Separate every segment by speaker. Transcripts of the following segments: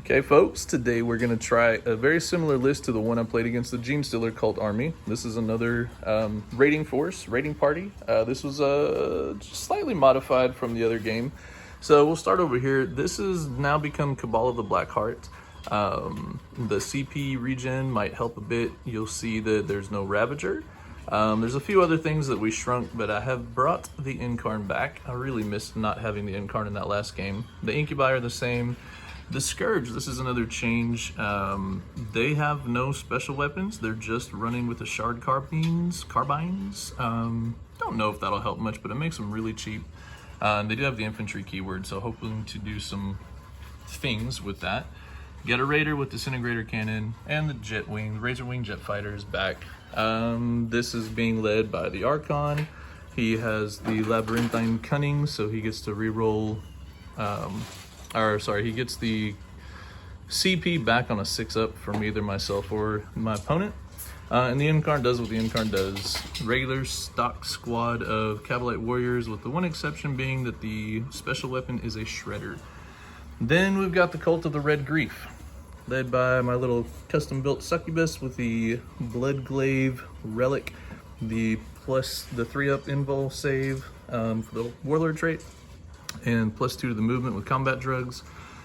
Speaker 1: Okay, folks, today we're going to try a very similar list to the one I played against the Gene Stealer Cult Army. This is another raiding party. This was just slightly modified from the other game. So we'll start over here. This has now become Cabal of the Black Heart. The CP regen might help a bit. You'll see that there's no Ravager. There's a few other things that we shrunk, but I have brought the Incarn back. I really missed not having the Incarn in that last game. The Incubi are the same. The Scourge, this is another change. They have no special weapons. They're just running with the shard carbines. Don't know if that'll help much, but it makes them really cheap. They do have the infantry keyword, so hoping to do some things with that. Get a Raider with Disintegrator Cannon and the Jet Wing, the Razor Wing Jet Fighter is back. This is being led by the Archon. He has the Labyrinthine Cunning, so he gets to reroll. He gets the CP back on a 6-up from either myself or my opponent. And the Incarn does what the Incarn does. Regular stock squad of Cabalite Warriors, with the one exception being that the special weapon is a Shredder. Then we've got the Cult of the Red Grief, led by my little custom-built Succubus with the Bloodglaive Relic, the plus the 3-up invul save for the Warlord trait, and +2 to the movement with combat drugs.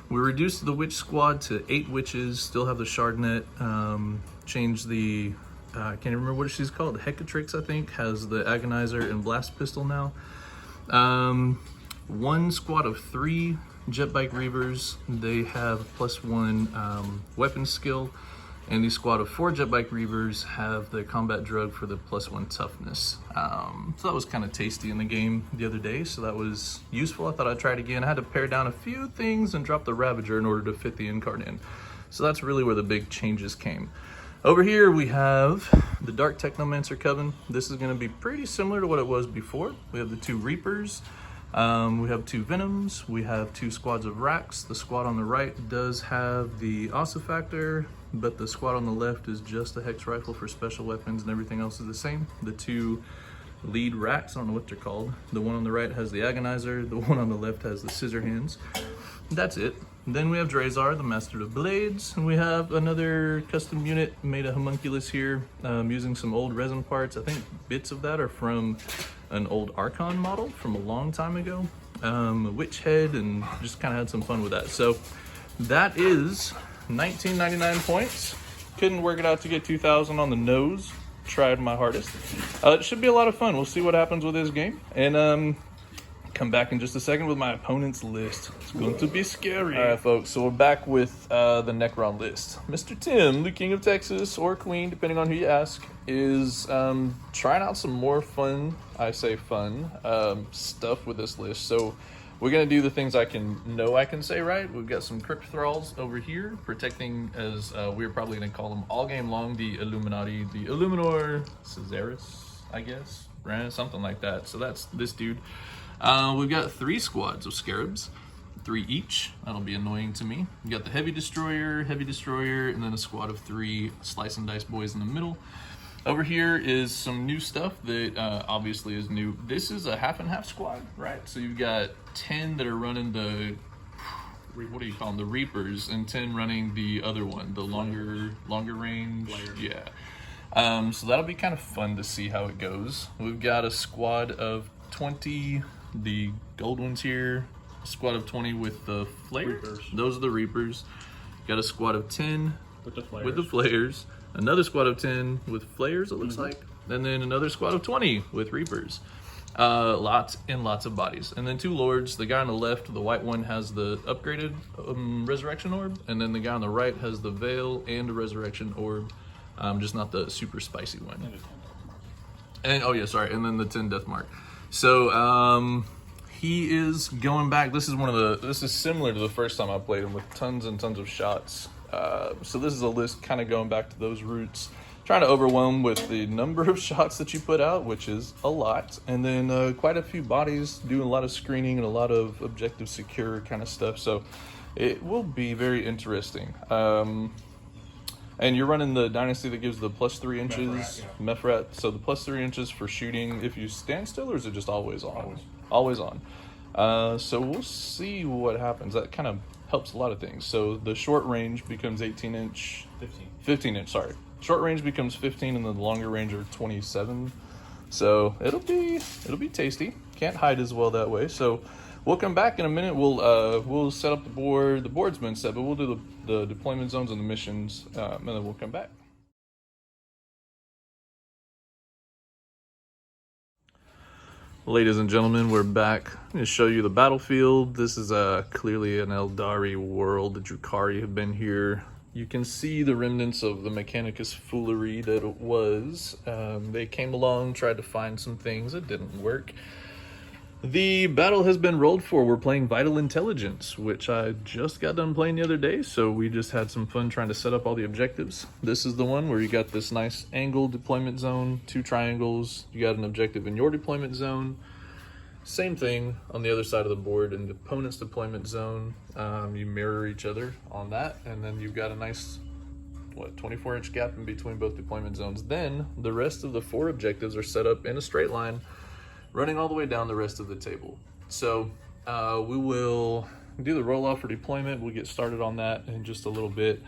Speaker 1: We reduced the witch squad to 8 witches, still have the Shardnet, changed the, I can't remember what she's called, Hecatrix I think, has the Agonizer and Blast Pistol now. One squad of 3 Jet Bike Reavers, they have +1 weapon skill, and the squad of 4 Jet Bike Reavers have the combat drug for the +1 toughness. So that was kind of tasty in the game the other day, so that was useful. I thought I'd try it again. I had to pare down a few things and drop the Ravager in order to fit the Incarn in. So that's really where the big changes came. Over here we have the Dark Technomancer Coven. This is going to be pretty similar to what it was before. We have the 2 Reapers. We have 2 Venoms. We have 2 squads of Racks. The squad on the right does have the Ossifactor, but the squad on the left is just a Hex Rifle for special weapons, and everything else is the same. The 2 lead Racks, I don't know what they're called. The one on the right has the Agonizer, the one on the left has the Scissor Hands. That's it. Then we have Drazar, the Master of Blades, and we have another custom unit made of homunculus here, using some old resin parts. I think bits of that are from an old Archon model from a long time ago. A witch head, and just kind of had some fun with that. So that is 1999 points. Couldn't work it out to get 2,000 on the nose. Tried my hardest. It should be a lot of fun. We'll see what happens with this game, and come back in just a second with my opponent's list. It's going to be scary. All right, folks, so we're back with the Necron list. Mr. Tim, the King of Texas, or Queen, depending on who you ask, is trying out some more fun, I say fun, stuff with this list. So we're going to do the things I can say right. We've got some Crypt Thralls over here, protecting, as we're probably going to call them all game long, the Illuminati, the Illuminor Caesaris, I guess, right? Something like that. So that's this dude. We've got 3 squads of Scarabs, 3 each. That'll be annoying to me. We got the Heavy Destroyer, and then a squad of 3 Slice and Dice Boys in the middle. Over here is some new stuff that obviously is new. This is a half and half squad, right? So you've got 10 that are running the, what do you call them, the Reapers, and 10 running the other one, the longer range. Flayer. Yeah. So that'll be kind of fun to see how it goes. We've got a squad of 20, the gold ones here, a squad of 20 with the flares. Reapers. Those are the Reapers. Got a squad of 10 with the flares. Another squad of 10 with flares, it looks like. And then another squad of 20 with Reapers. Lots and lots of bodies. And then 2 Lords. The guy on the left, the white one, has the upgraded Resurrection Orb. And then the guy on the right has the Veil and a Resurrection Orb. Just not the super spicy one. And oh yeah, sorry. And then the 10 Death Mark. So he is going back. This is similar to the first time I played him, with tons and tons of shots. So this is a list kind of going back to those roots, trying to overwhelm with the number of shots that you put out, which is a lot, and then quite a few bodies, doing a lot of screening and a lot of objective secure kind of stuff. So it will be very interesting. And you're running the dynasty that gives the +3 inches Mephrat, so the +3 inches for shooting if you stand still, or is it just always on? Always on. So we'll see what happens. That kind of helps a lot of things. So the short range becomes 15 inch, sorry. Short range becomes 15, and then the longer range are 27. So it'll be tasty. Can't hide as well that way. So we'll come back in a minute. We'll set up the board. The board's been set, but we'll do the deployment zones and the missions, and then we'll come back. Ladies and gentlemen, we're back. I'm going to show you the battlefield. This is clearly an Aeldari world. The Drukhari have been here. You can see the remnants of the Mechanicus foolery that it was. They came along, tried to find some things. It didn't work. The battle has been rolled for. We're playing Vital Intelligence, which I just got done playing the other day, so we just had some fun trying to set up all the objectives. This is the one where you got this nice angle deployment zone, 2 triangles. You got an objective in your deployment zone. Same thing on the other side of the board in the opponent's deployment zone. You mirror each other on that, and then you've got a nice 24-inch gap in between both deployment zones. Then the rest of the 4 objectives are set up in a straight line, running all the way down the rest of the table. So we will do the roll off for deployment. We'll get started on that in just a little bit.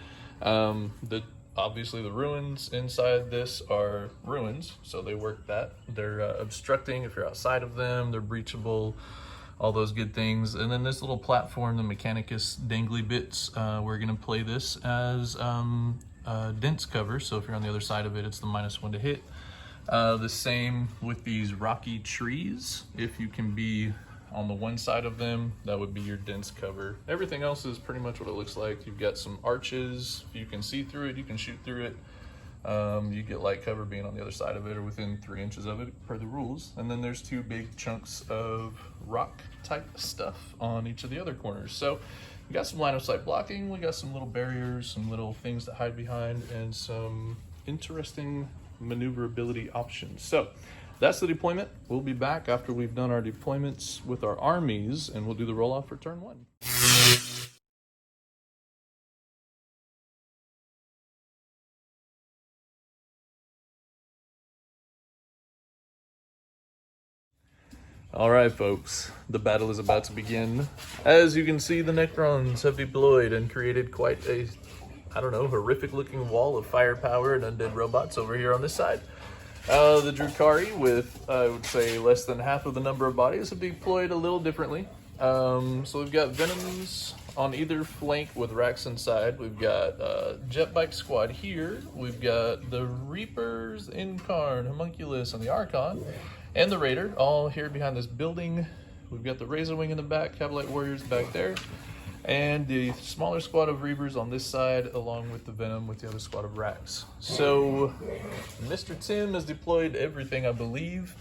Speaker 1: Obviously the ruins inside this are ruins, so they work that. They're obstructing if you're outside of them, they're breachable, all those good things. And then this little platform, the Mechanicus dangly bits, we're gonna play this as dense cover, so if you're on the other side of it, it's the -1 to hit. The same with these rocky trees. If you can be on the one side of them, that would be your dense cover. Everything else is pretty much what it looks like. You've got some arches. If you can see through it, you can shoot through it. You get light cover being on the other side of it or within 3 inches of it per the rules. And then there's 2 big chunks of rock type stuff on each of the other corners. So we got some line of sight blocking. We got some little barriers, some little things to hide behind, and some interesting maneuverability options. So that's the deployment. We'll be back after we've done our deployments with our armies, and we'll do the roll off for turn 1. All right, folks, the battle is about to begin. As you can see, the Necrons have deployed and created quite a, I don't know, horrific looking wall of firepower and undead robots over here on this side. The Drukhari, with I would say less than half of the number of bodies, have deployed a little differently. So we've got Venoms on either flank with racks inside. We've got Jet Bike Squad here. We've got the Reapers, Incarn, Homunculus, and the Archon, and the Raider, all here behind this building. We've got the Razor Wing in the back, Cavalite Warriors back there, and the smaller squad of Reavers on this side, along with the Venom with the other squad of Racks. So Mr. Tim has deployed everything, I believe.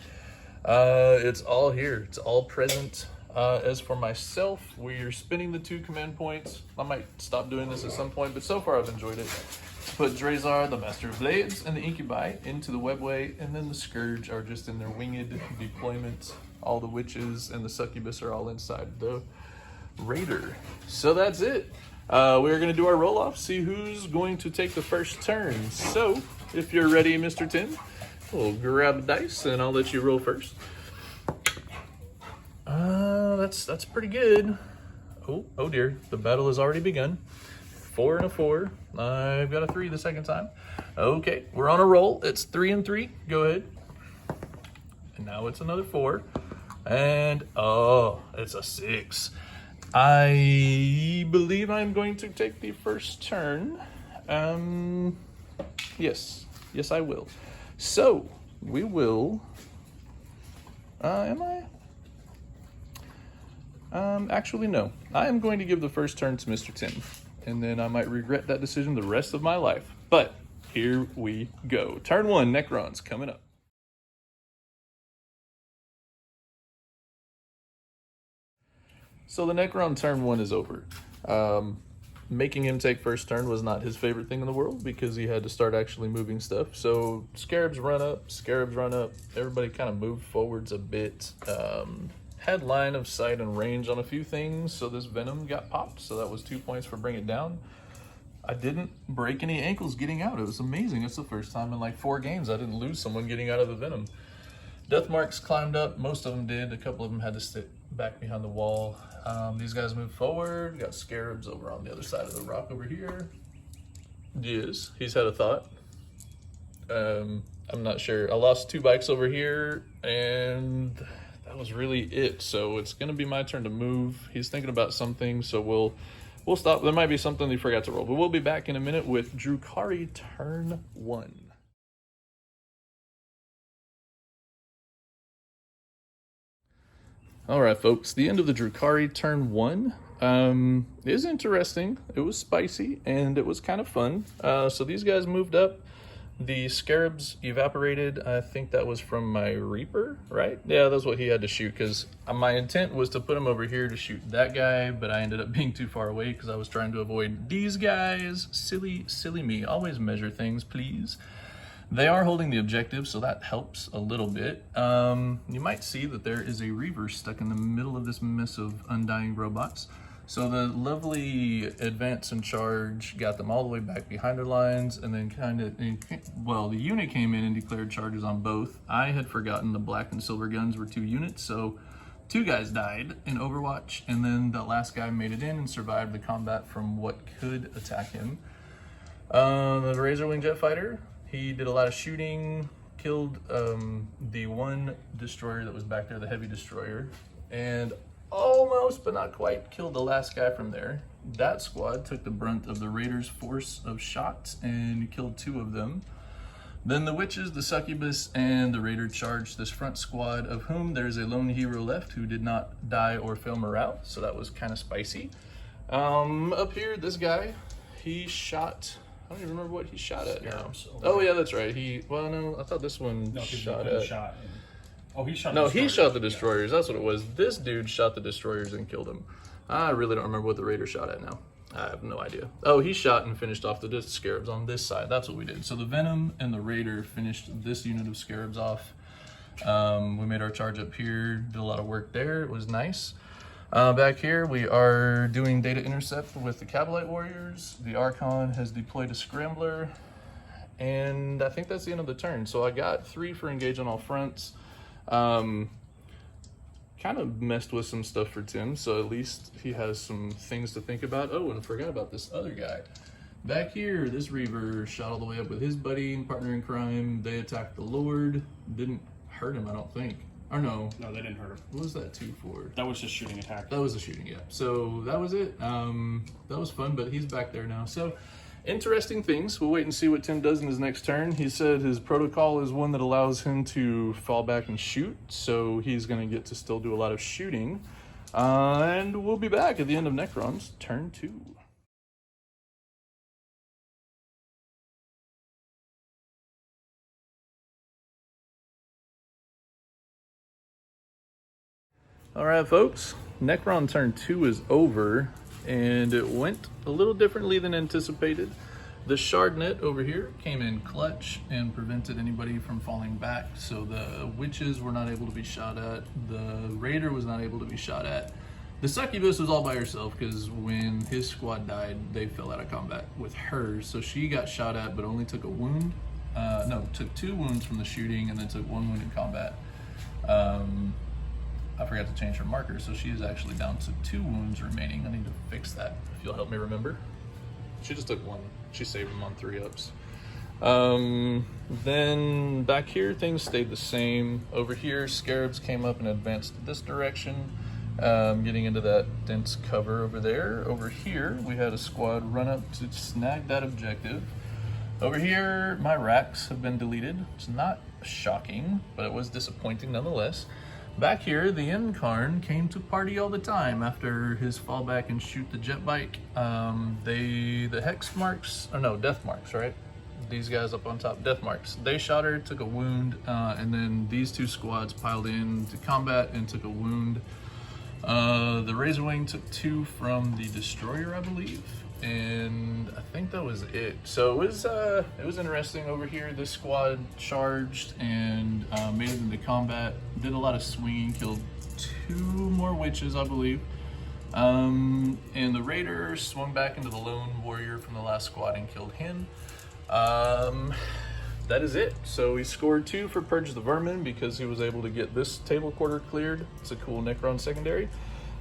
Speaker 1: It's all here. It's all present. As for myself, we're spinning the 2 command points. I might stop doing this at some point, but so far I've enjoyed it. Put Drazar, the Master of Blades, and the Incubi into the Webway, and then the Scourge are just in their winged deployment. All the Witches and the Succubus are all inside the Raider. So that's it. We're going to do our roll-off, see who's going to take the first turn. So, if you're ready, Mr. Tim, we'll grab a dice, and I'll let you roll first. That's pretty good. Oh dear, the battle has already begun. 4 and a 4. I've got a 3 the second time. Okay, we're on a roll. It's 3 and 3. Go ahead. And now it's another 4. And, oh, it's a 6. I believe I'm going to take the first turn. Yes, I will. So, we will, am I? Actually, no. I am going to give the first turn to Mr. Tim, and then I might regret that decision the rest of my life. But, here we go. Turn 1, Necrons, coming up. So the Necron turn 1 is over. Making him take first turn was not his favorite thing in the world because he had to start actually moving stuff. So Scarabs run up, everybody kind of moved forwards a bit. Had line of sight and range on a few things, so this Venom got popped, so that was 2 points for Bring It Down. I didn't break any ankles getting out. It was amazing. It's the first time in like 4 games I didn't lose someone getting out of the Venom. Death marks climbed up. Most of them did. A couple of them had to back behind the wall. These guys move forward. Got Scarabs over on the other side of the rock over here. Yes, he's had a thought. I'm not sure. I lost 2 bikes over here, and that was really it. So it's gonna be my turn to move. He's thinking about something, so we'll stop. There might be something he forgot to roll, but we'll be back in a minute with Drukhari turn 1. All right, folks, the end of the Drukhari turn 1 is interesting. It was spicy and it was kind of fun. So these guys moved up. The Scarabs evaporated. I think that was from my Reaper, right? Yeah, that's what he had to shoot, because my intent was to put him over here to shoot that guy, but I ended up being too far away because I was trying to avoid these guys. Silly me. Always measure things, please. They are holding the objective, so that helps a little bit. You might see that there is a Reaver stuck in the middle of this mess of undying robots. So the lovely advance and charge got them all the way back behind their lines, and then the unit came in and declared charges on both. I had forgotten the black and silver guns were 2 units, so 2 guys died in Overwatch, and then the last guy made it in and survived the combat from what could attack him. The Razor Wing Jet Fighter, he did a lot of shooting, killed the 1 destroyer that was back there, the heavy destroyer, and almost, but not quite, killed the last guy from there. That squad took the brunt of the Raiders' force of shots and killed 2 of them. Then the Witches, the Succubus, and the Raider charged this front squad, of whom there's a lone hero left who did not die or fail morale, so that was kind of spicy. Up here, this guy, he shot, I don't even remember what he shot at now. Oh yeah, that's right. Well, no, I thought this one shot at...
Speaker 2: Oh, he shot.
Speaker 1: No, he shot the destroyers. That's what it was. This dude shot the destroyers and killed him. I really don't remember what the Raider shot at now. I have no idea. Oh, he shot and finished off the Scarabs on this side. That's what we did. So the Venom and the Raider finished this unit of Scarabs off. We made our charge up here. Did a lot of work there. It was nice. Back here, we are doing data intercept with the Kabalite Warriors. The Archon has deployed a Scrambler. And I think that's the end of the turn. So I got 3 for engage on all fronts. Kind of messed with some stuff for Tim, so at least he has some things to think about. Oh, and I forgot about this other guy. Back here, this Reaver shot all the way up with his buddy and partner in crime. They attacked the Lord. Didn't hurt him, I don't think. Or no.
Speaker 2: No, they didn't hurt him.
Speaker 1: What was that 2 for?
Speaker 2: That was just shooting attack.
Speaker 1: That was a shooting, yeah. So that was it. That was fun, but he's back there now. So interesting things. We'll wait and see what Tim does in his next turn. He said his protocol is one that allows him to fall back and shoot, so he's going to get to still do a lot of shooting. And we'll be back at the end of Necrons turn 2. All right, folks, Necron turn 2 is over, and it went a little differently than anticipated. The Shard Net over here came in clutch and prevented anybody from falling back, so the Witches were not able to be shot at, the Raider was not able to be shot at. The Succubus was all by herself, because when his squad died, they fell out of combat with her, so she got shot at but only took a wound. Took 2 wounds from the shooting and then took 1 wound in combat. I forgot to change her marker, so she is actually down to 2 wounds remaining. I need to fix that, if you'll help me remember. She just took 1. She saved him on 3-ups. Then back here, things stayed the same. Over here, Scarabs came up and advanced this direction, getting into that dense cover over there. Over here, we had a squad run up to snag that objective. Over here, my racks have been deleted. It's not shocking, but it was disappointing nonetheless. Back here, the Incarn came to party all the time after his fallback and shoot the jet bike. The hex marks, or no, death marks, right? These guys up on top, death marks. They shot her, took a wound, and then these 2 squads piled in to combat and took a wound. The Razor Wing took 2 from the destroyer, I believe, and I think that was it. So it was interesting over here. This squad charged and made it into combat, did a lot of swinging, killed 2 more Witches, I believe. And the Raider swung back into the lone warrior from the last squad and killed him. that is it. So he scored 2 for Purge the Vermin because he was able to get this table quarter cleared. It's a cool Necron secondary.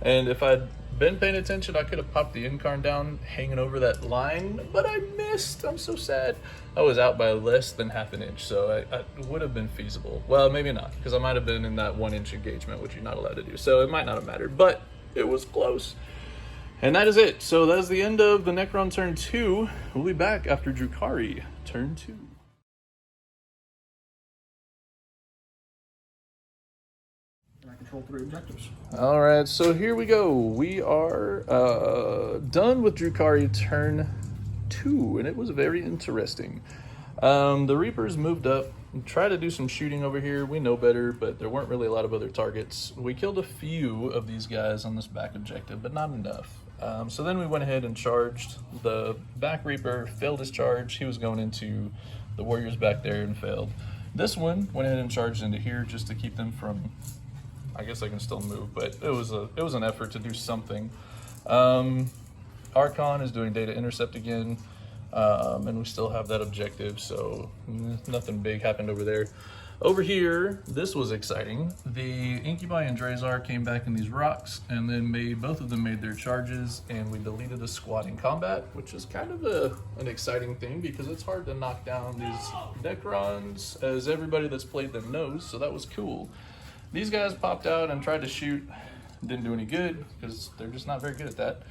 Speaker 1: And if I'd been paying attention, I could have popped the Incarn down hanging over that line, but I missed. I'm so sad. I was out by less than half an inch, so I would have been feasible. Well, maybe not, because I might have been in that 1 inch engagement, which you're not allowed to do. So it might not have mattered, but it was close. And that is it. So that is the end of the Necron turn 2. We'll be back after Drukhari turn 2.
Speaker 2: I control 3 objectives.
Speaker 1: All right, so here we go. We are done with Drukhari turn 2, and it was very interesting. The Reapers moved up, tried to do some shooting over here. We know better, but there weren't really a lot of other targets. We killed a few of these guys on this back objective, but not enough. So then we went ahead and charged. The back Reaper failed his charge. He was going into the Warriors back there and failed. This one went ahead and charged into here just to keep them from... I guess I can still move, but it was an effort to do something. Archon is doing data intercept again, and we still have that objective, so nothing big happened over there. Over here, this was exciting. The Incubi and Drazar came back in these rocks, and then both of them made their charges, and we deleted a squad in combat, which is kind of an exciting thing because it's hard to knock down these Necrons, as everybody that's played them knows, so that was cool. These guys popped out and tried to shoot. Didn't do any good because they're just not very good at that.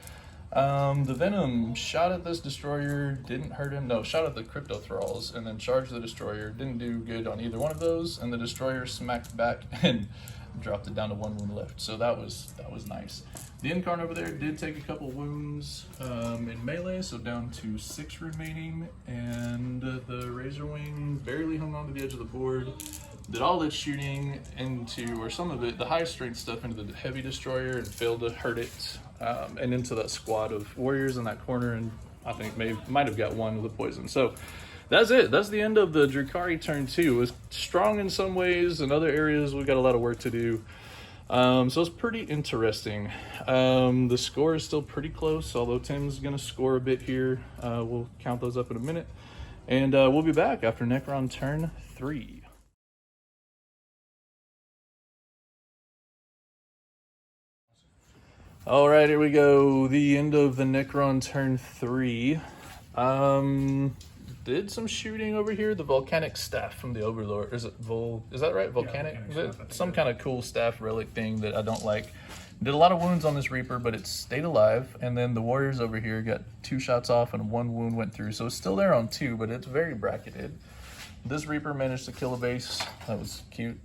Speaker 1: The Venom shot at this destroyer, didn't hurt him. No, shot at the Crypto Thralls and then charged the destroyer. Didn't do good on either one of those, and the destroyer smacked back and dropped it down to 1 wound left. So that was nice. The Incarn over there did take a couple wounds in melee, so down to 6 remaining, and the Razorwing barely hung on to the edge of the board. Did all its shooting into, or some of it, the high strength stuff into the heavy destroyer and failed to hurt it, and into that squad of warriors in that corner, and I think might have got one with the poison. So that's it. That's the end of the Drukhari turn 2. It was strong in some ways. In other areas, we got a lot of work to do. So it's pretty interesting. The score is still pretty close, although Tim's going to score a bit here. We'll count those up in a minute. And we'll be back after Necron turn 3. All right, here we go. The end of the Necron turn 3. Did some shooting over here. The volcanic staff from the Overlord. Is that right? Volcanic?
Speaker 2: Yeah,
Speaker 1: Is it some kind of cool staff relic thing that I don't like? Did a lot of wounds on this Reaper, but it stayed alive. And then the Warriors over here got 2 shots off and 1 wound went through. So it's still there on 2, but it's very bracketed. This Reaper managed to kill a base. That was cute.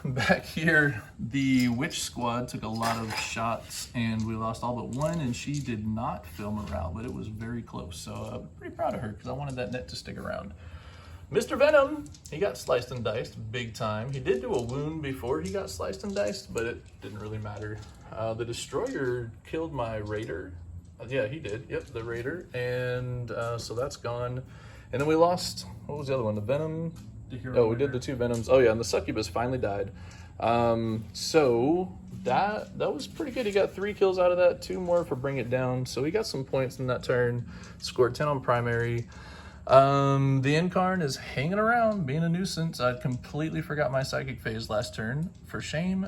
Speaker 1: Back here, the Witch squad took a lot of shots and we lost all but 1, and she did not fail morale, but it was very close. So I'm pretty proud of her because I wanted that net to stick around. Mr. Venom, he got sliced and diced big time. He did do a wound before he got sliced and diced, but it didn't really matter. The Destroyer killed my Raider. Yeah, he did. Yep, the Raider. And so that's gone. And then we lost, what was the other one? The Venom? Oh, we did the 2 Venoms. Oh yeah, and the Succubus finally died. So that was pretty good. He got 3 kills out of that, 2 more for Bring It Down. So he got some points in that turn. Scored 10 on primary. The Incarn is hanging around, being a nuisance. I completely forgot my psychic phase last turn. For shame.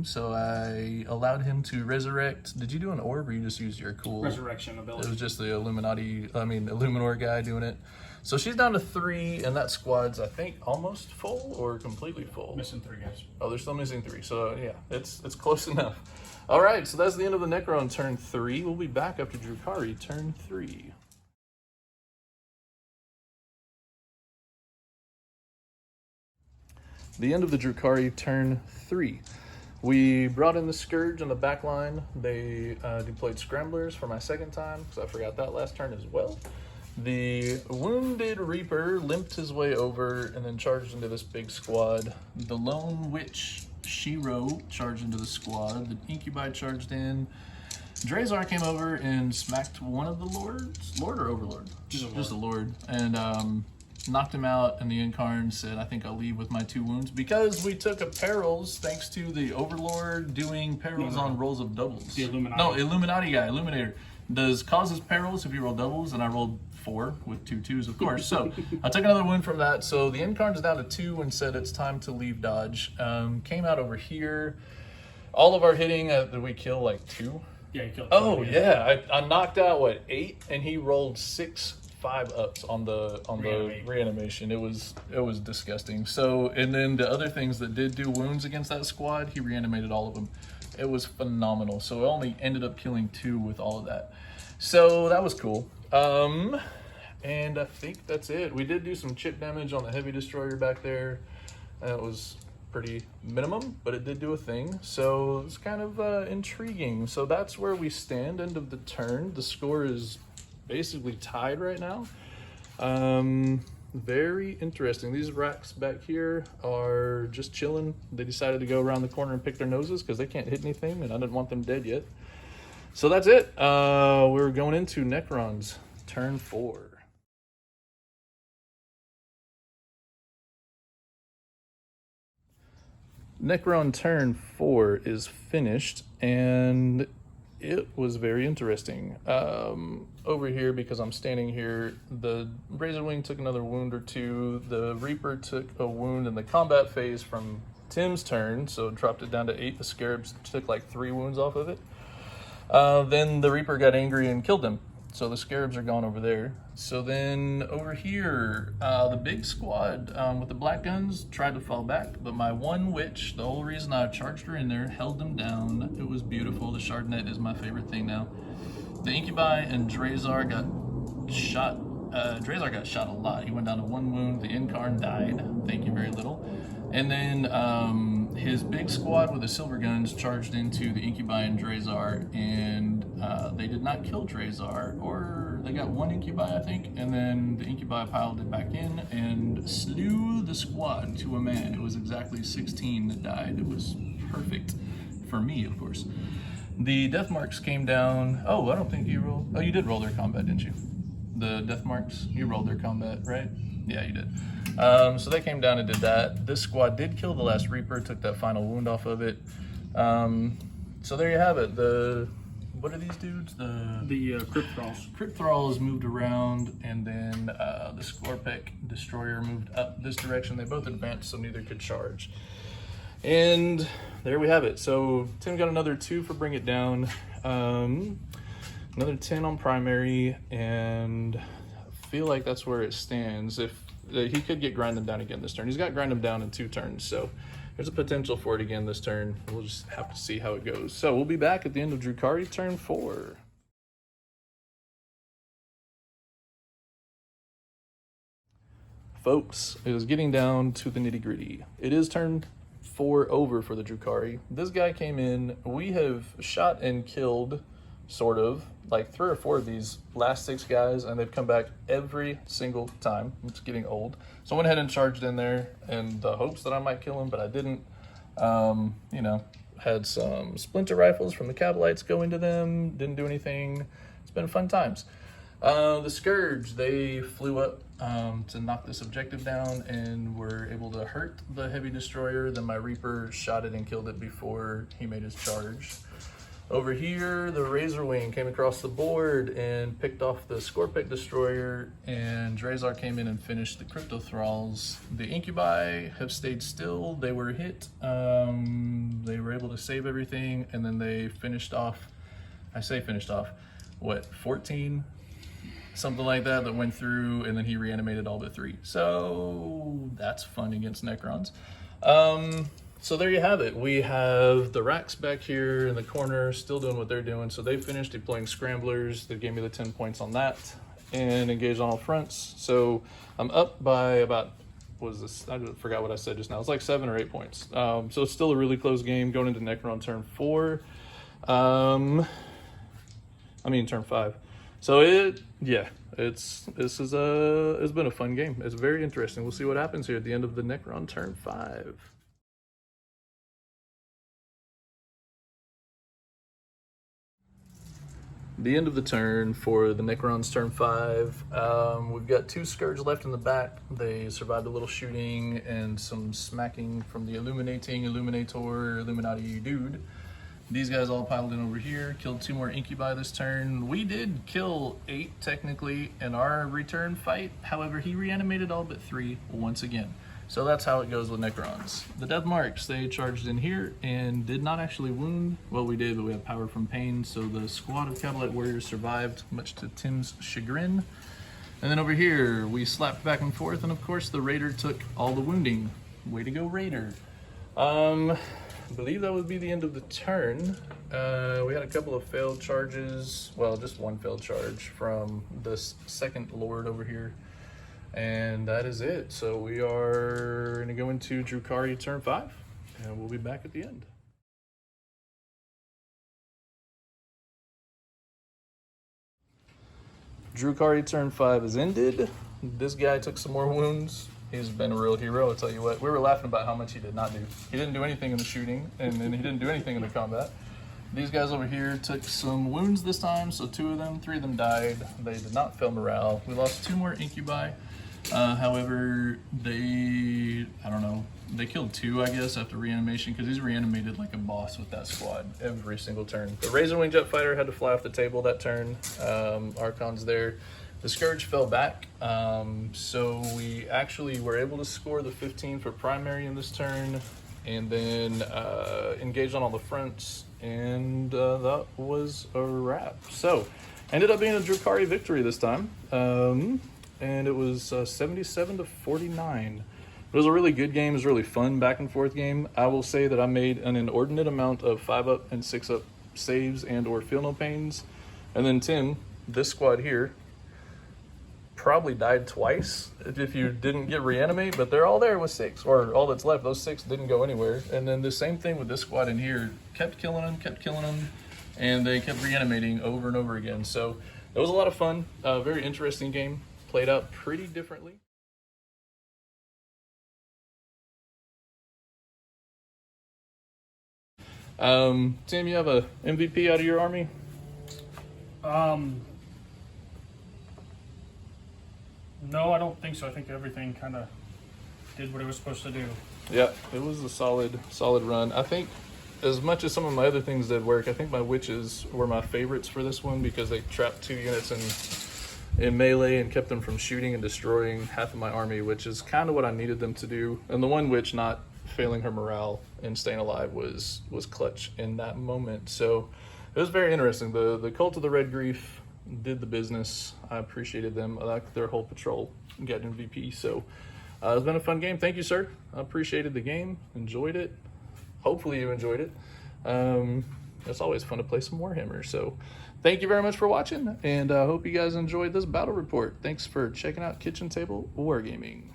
Speaker 1: So I allowed him to resurrect. Did you do an orb or you just used your cool
Speaker 2: Resurrection ability?
Speaker 1: It was just the Illuminor guy doing it. So she's down to 3, and that squad's, I think, almost full or completely full.
Speaker 2: Missing 3 guys.
Speaker 1: Oh, they're still missing 3. So yeah, it's close enough. All right, so that's the end of the Necron turn 3. We'll be back after Drukhari turn 3. The end of the Drukhari turn 3. We brought in the Scourge on the back line. They deployed Scramblers for my second time, because I forgot that last turn as well. The Wounded Reaper limped his way over and then charged into this big squad. The Lone Witch Shiro charged into the squad. The Incubi charged in. Drazar came over and smacked one of the lords. Lord or Overlord? Just a lord. And knocked him out, and the Incarn said, I think I'll leave with my 2 wounds, because we took a perils thanks to the Overlord doing perils on rolls of doubles.
Speaker 2: The Illuminati.
Speaker 1: No, Illuminati guy, Illuminator. Does causes perils if you roll doubles, and I rolled 4 with 2 2s, of course. So I took another wound from that. So the Incarn's down to 2 and said it's time to leave dodge. Came out over here. All of our hitting, did we kill like 2?
Speaker 2: Yeah, you killed.
Speaker 1: Oh yeah, I knocked out what 8, and he rolled 6 5-ups on the reanimation. It was disgusting. So, and then the other things that did do wounds against that squad, he reanimated all of them. It was phenomenal. So I only ended up killing 2 with all of that. So that was cool. And I think that's it. We did do some chip damage on the heavy destroyer back there. That was pretty minimum, but it did do a thing. So it's kind of intriguing. So that's where we stand, end of the turn. The score is basically tied right now. Very interesting. These racks back here are just chilling. They decided to go around the corner and pick their noses because they can't hit anything, and I didn't want them dead yet. So that's it. We're going into Necrons, turn 4. Necron turn 4 is finished, and it was very interesting. Over here, because I'm standing here, the Razorwing took another wound or 2. The Reaper took a wound in the combat phase from Tim's turn, so it dropped it down to 8. The Scarabs took like 3 wounds off of it. Then the Reaper got angry and killed him. So the Scarabs are gone over there. So then over here, the big squad with the black guns tried to fall back, but my one witch, the whole reason I charged her in there, held them down. It was beautiful. The Shardnet is my favorite thing now. The Incubi and Drazar got shot. Drazar got shot a lot. He went down to 1 wound. The Incarn died. Thank you very little. And then his big squad with the silver guns charged into the Incubi and Drazar, and they did not kill Drazar, or they got 1 Incubi, I think, and then the Incubi piled it back in and slew the squad to a man. It was exactly 16 that died. It was perfect for me, of course. The death marks came down. Oh, I don't think you rolled. Oh, you did roll their combat, didn't you? The death marks, you rolled their combat, right? Yeah, you did. So they came down and did that. This squad did kill the last Reaper, took that final wound off of it. So there you have it. What are these dudes?
Speaker 2: The Crypt Thralls.
Speaker 1: Crypt Thralls moved around, and then the Scorpec Destroyer moved up this direction. They both advanced, so neither could charge. And there we have it. So Tim got another 2 for Bring It Down. Another 10 on primary, and I feel like that's where it stands. If he could get Grind Them Down again this turn. He's got Grind Them Down in 2 turns, so there's a potential for it again this turn. We'll just have to see how it goes. So we'll be back at the end of Drukhari turn 4. Folks, it is getting down to the nitty-gritty. It is turn 4 over for the Drukhari. This guy came in. We have shot and killed, sort of, like 3 or 4 of these last 6 guys, and they've come back every single time. It's getting old. So I went ahead and charged in there in the hopes that I might kill him, but I didn't. You know, had some splinter rifles from the Cabalites go into them. Didn't do anything. It's been fun times. The Scourge, they flew up to knock this objective down and were able to hurt the heavy destroyer. Then my Reaper shot it and killed it before he made his charge. Over here, the Razorwing came across the board and picked off the Scorpec Destroyer, and Drazar came in and finished the Crypto Thralls. The Incubi have stayed still. They were hit. They were able to save everything, and then they finished off, what, 14? Something like that went through, and then he reanimated all but 3. So that's fun against Necrons. So there you have it. We have the racks back here in the corner still doing what they're doing. So they finished deploying scramblers. They gave me the 10 points on that and engaged on all fronts. So I'm up by about, what was this? I forgot what I said just now. It's like 7 or 8 points. So it's still a really close game going into Necron turn 4. Turn 5. So it's been a fun game. It's very interesting. We'll see what happens here at the end of the Necron turn 5. The end of the turn for the Necrons turn 5. We've got 2 Scourge left in the back. They survived a little shooting and some smacking from the Illuminator Illuminati dude. These guys all piled in over here, killed 2 more incubi this turn. We did kill 8 technically in our return fight. However, he reanimated all but 3 once again. So that's how it goes with Necrons. The death marks, they charged in here and did not actually wound. Well, we did, but we have power from pain. So the squad of Cavalite warriors survived, much to Tim's chagrin. And then over here, we slapped back and forth, and of course the Raider took all the wounding. Way to go, Raider. I believe that would be the end of the turn. We had a couple of failed charges. Well, just one failed charge from the second Lord over here. And that is it. So we are going to go into Drukhari turn 5, and we'll be back at the end. Drukhari turn 5 is ended. This guy took some more wounds. He's been a real hero, I'll tell you what. We were laughing about how much he did not do. He didn't do anything in the shooting, and then he didn't do anything in the combat. These guys over here took some wounds this time, so 2 of them, 3 of them died. They did not fail morale. We lost 2 more incubi. However, they killed 2, I guess, after reanimation, because he's reanimated like a boss with that squad every single turn. The Razorwing Jet Fighter had to fly off the table that turn. Archon's there. The Scourge fell back, so we actually were able to score the 15 for primary in this turn, and then engaged on all the fronts, and that was a wrap. So, ended up being a Drukhari victory this time, and it was 77 to 49. It was a really good game. It was a really fun back and forth game. I will say that I made an inordinate amount of 5-up and 6-up saves and or feel no pains, and then Tim, this squad here, probably died twice if you didn't get reanimate, but they're all there with 6, or all that's left. Those 6 didn't go anywhere. And then the same thing with this squad in here, kept killing them, and they kept reanimating over and over again. So it was a lot of fun. Very interesting game. Played out pretty differently. Tim, you have a MVP out of your army?
Speaker 2: No, I don't think so. I think everything kind of did what it was supposed to do.
Speaker 1: Yeah, it was a solid run. I think as much as some of my other things did work, I think my witches were my favorites for this one because they trapped 2 units in melee and kept them from shooting and destroying half of my army, which is kind of what I needed them to do. And the one witch not failing her morale and staying alive was clutch in that moment. So it was very interesting. The Cult of the Red Grief did the business. I appreciated them. I liked their whole patrol and got an MVP. So it's been a fun game. Thank you, sir. I appreciated the game. Enjoyed it. Hopefully you enjoyed it. It's always fun to play some Warhammer. So thank you very much for watching, and I hope you guys enjoyed this battle report. Thanks for checking out Kitchen Table Wargaming.